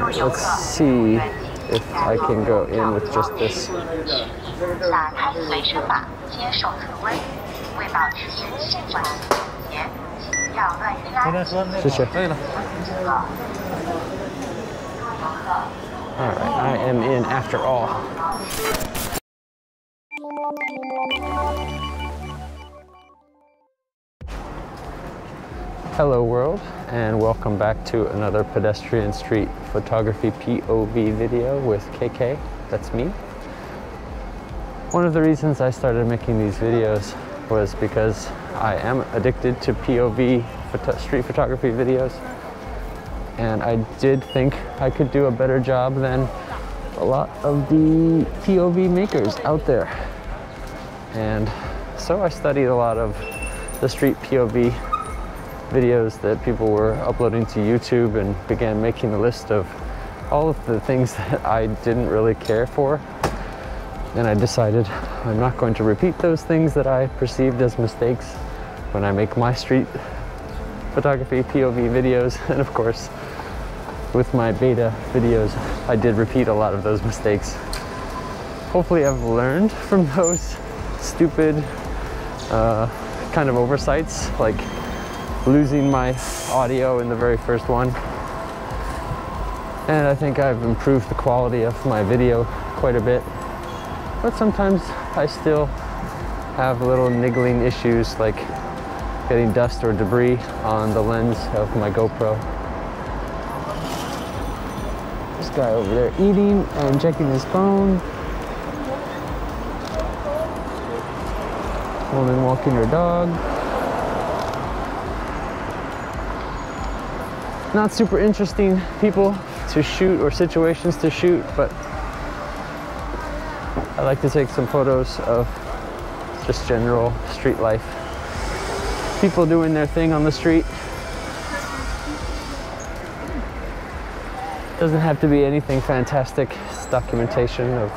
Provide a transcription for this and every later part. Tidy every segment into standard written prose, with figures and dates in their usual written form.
Let's see if I can go in with just this. 打开随身码，接受测温。为保持严谨环境清洁，请不要乱扔垃圾。谢谢。可以了。Alright, I am in after all. Hello world, and welcome back to another pedestrian street photography POV video with KK. That's me. One of the reasons I started making these videos was because I am addicted to POV street photography videos, and I did think I could do a better job than a lot of the POV makers out there. And so I studied a lot of the street POV videos that people were uploading to YouTube and began making a list of all of the things that I didn't really care for. And I decided I'm not going to repeat those things that I perceived as mistakes when I make my street photography POV videos. And of course, with my beta videos, I did repeat a lot of those mistakes. Hopefully I've learned from those stupid kind of oversights, like losing my audio in the very first one. And I think I've improved the quality of my video quite a bit. But sometimes I still have little niggling issues, like getting dust or debris on the lens of my GoPro. This guy over there eating and checking his phone. Woman walking her dog. Not super interesting people to shoot or situations to shoot, but I like to take some photos of just general street life. People doing their thing on the street. Doesn't have to be anything fantastic. It's documentation of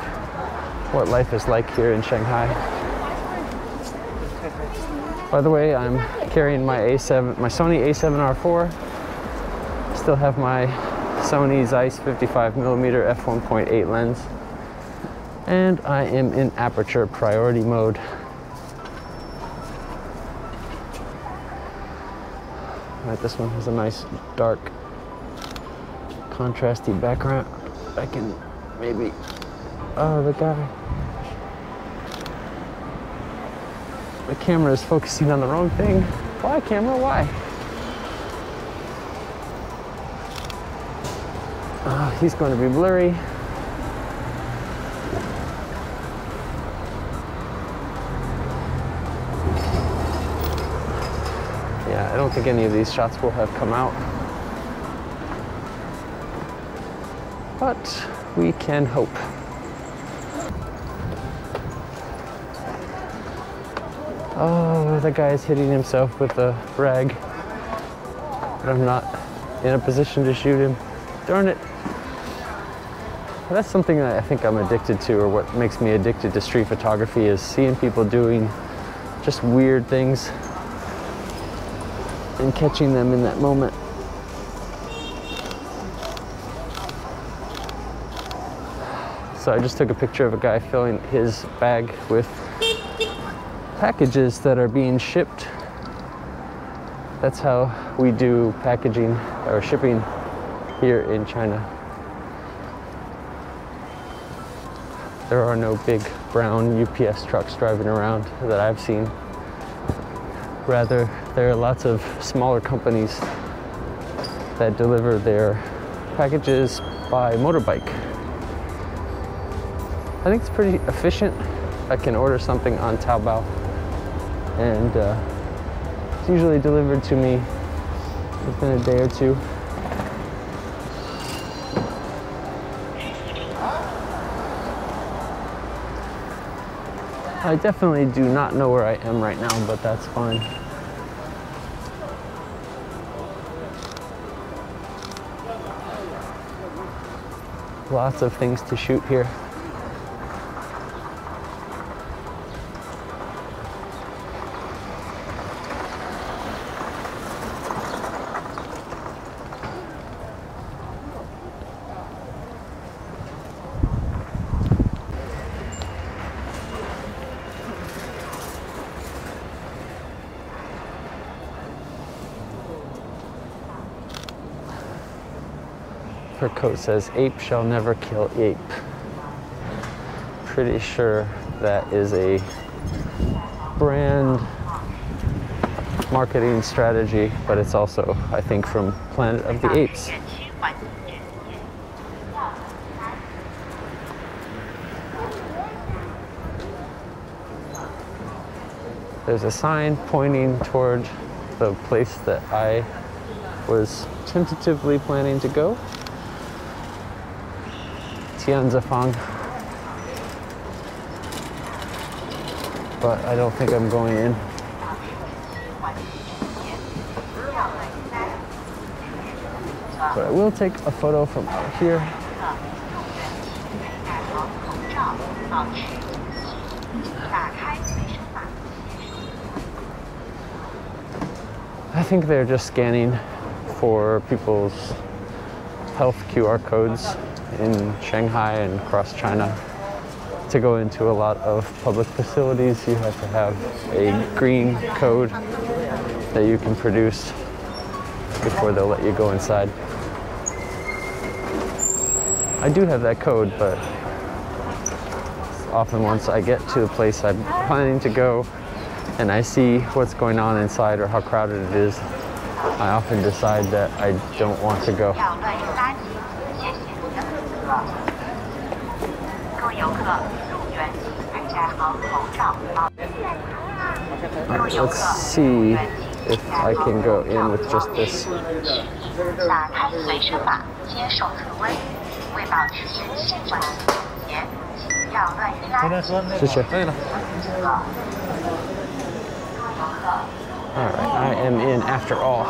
what life is like here in Shanghai. By the way, I'm carrying my Sony A7R4. Still have my Sony Zeiss 55mm f1.8 lens. And I am in aperture priority mode. Right, this one has a nice dark contrasty background. I can maybe, oh, the guy. The camera is focusing on the wrong thing. Why, camera, why? Oh, he's going to be blurry. Yeah, I don't think any of these shots will have come out, but we can hope. Oh, the guy is hitting himself with a rag, but I'm not in a position to shoot him. Darn it. That's something that I think I'm addicted to, or what makes me addicted to street photography, is seeing people doing just weird things and catching them in that moment. So I just took a picture of a guy filling his bag with packages that are being shipped. That's how we do packaging or shipping here in China. There are no big brown UPS trucks driving around that I've seen. Rather, there are lots of smaller companies that deliver their packages by motorbike. I think it's pretty efficient. I can order something on Taobao, and it's usually delivered to me within a day or two. I definitely do not know where I am right now, but that's fine. Lots of things to shoot here. her coat says, "Ape shall never kill ape." Pretty sure that is a brand marketing strategy, but it's also, I think, from Planet of the Apes. There's a sign pointing toward the place that I was tentatively planning to go. Tianzifang. But I don't think I'm going in. But I will take a photo from out here. I think they're just scanning for people's health QR codes in Shanghai and across China. To go into a lot of public facilities, you have to have a green code that you can produce before they'll let you go inside. I do have that code, but often once I get to the place I'm planning to go and I see what's going on inside or how crowded it is, I often decide that I don't want to go. Alright, let's see if I can go in with just this. Alright, I am in after all.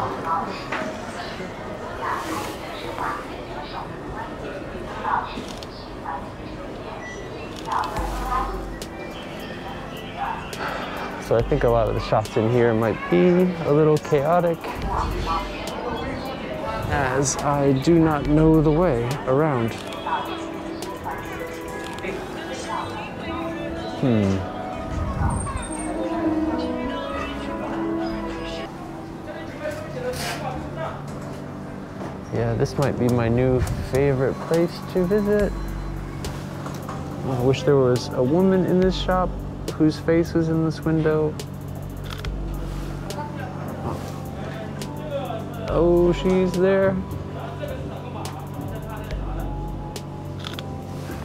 So I think a lot of the shots in here might be a little chaotic, as I do not know the way around. Yeah, this might be my new favorite place to visit. I wish there was a woman in this shop whose face was in this window. Oh, she's there.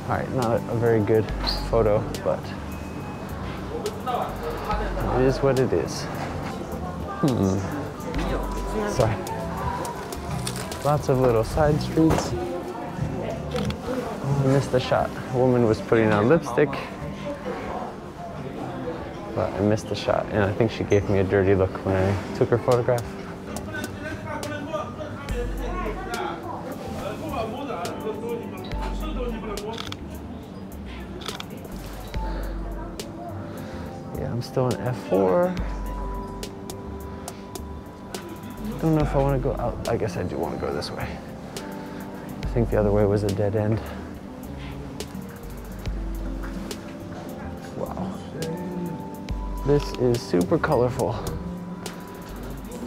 All right, not a very good photo, but it is what it is. Sorry. Lots of little side streets. Oh, I missed the shot. A woman was putting on lipstick, but I missed the shot, and I think she gave me a dirty look when I took her photograph. Yeah, I'm still in F4. Don't know if I want to go out. I guess I do want to go this way. I think the other way was a dead end. Wow. This is super colorful.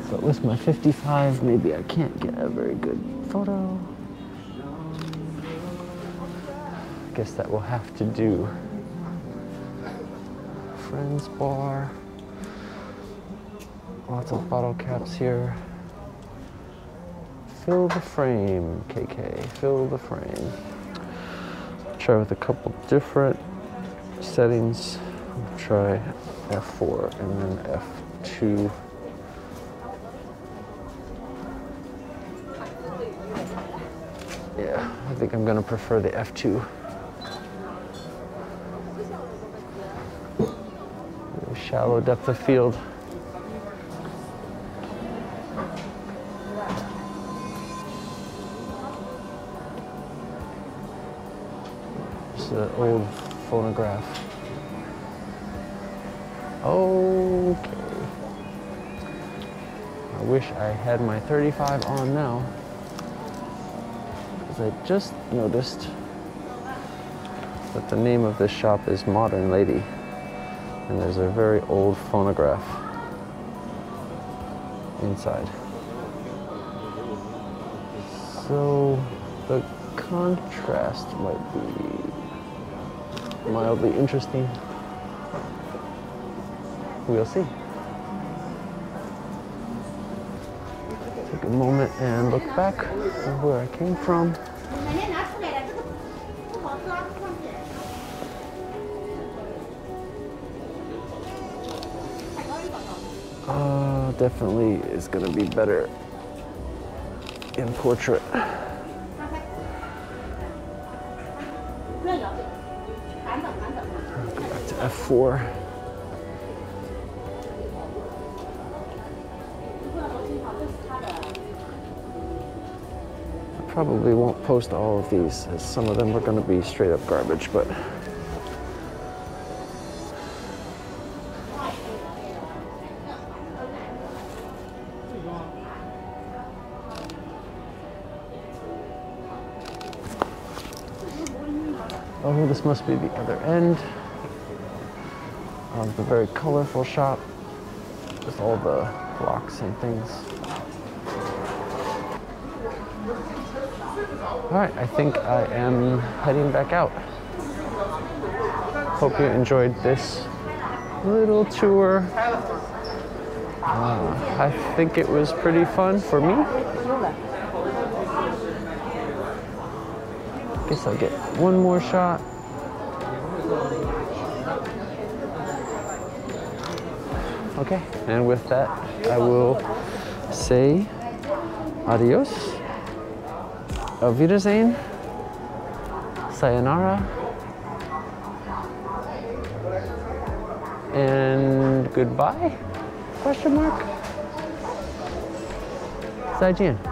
But with my 55, maybe I can't get a very good photo. I guess that will have to do. Friends bar. Lots of bottle caps here. Fill the frame, KK, fill the frame. Try with a couple different settings. I'll try F4 and then F2. Yeah, I think I'm gonna prefer the F2. Really shallow depth of field. The old phonograph. Okay. I wish I had my 35 on now, because I just noticed that the name of this shop is Modern Lady, and there's a very old phonograph inside. So The contrast might be mildly interesting. We'll see. Take a moment and look back at where I came from. Definitely is going to be better in portrait. Go back to f4. I probably won't post all of these, as some of them are going to be straight up garbage, but oh, this must be the other end of the very colorful shop with all the blocks and things. All right, I think I am heading back out. Hope you enjoyed this little tour. I think it was pretty fun for me. Guess I'll get one more shot. Okay, and with that, I will say adios, auf Wiedersehen, sayonara, and goodbye, question mark, 再见.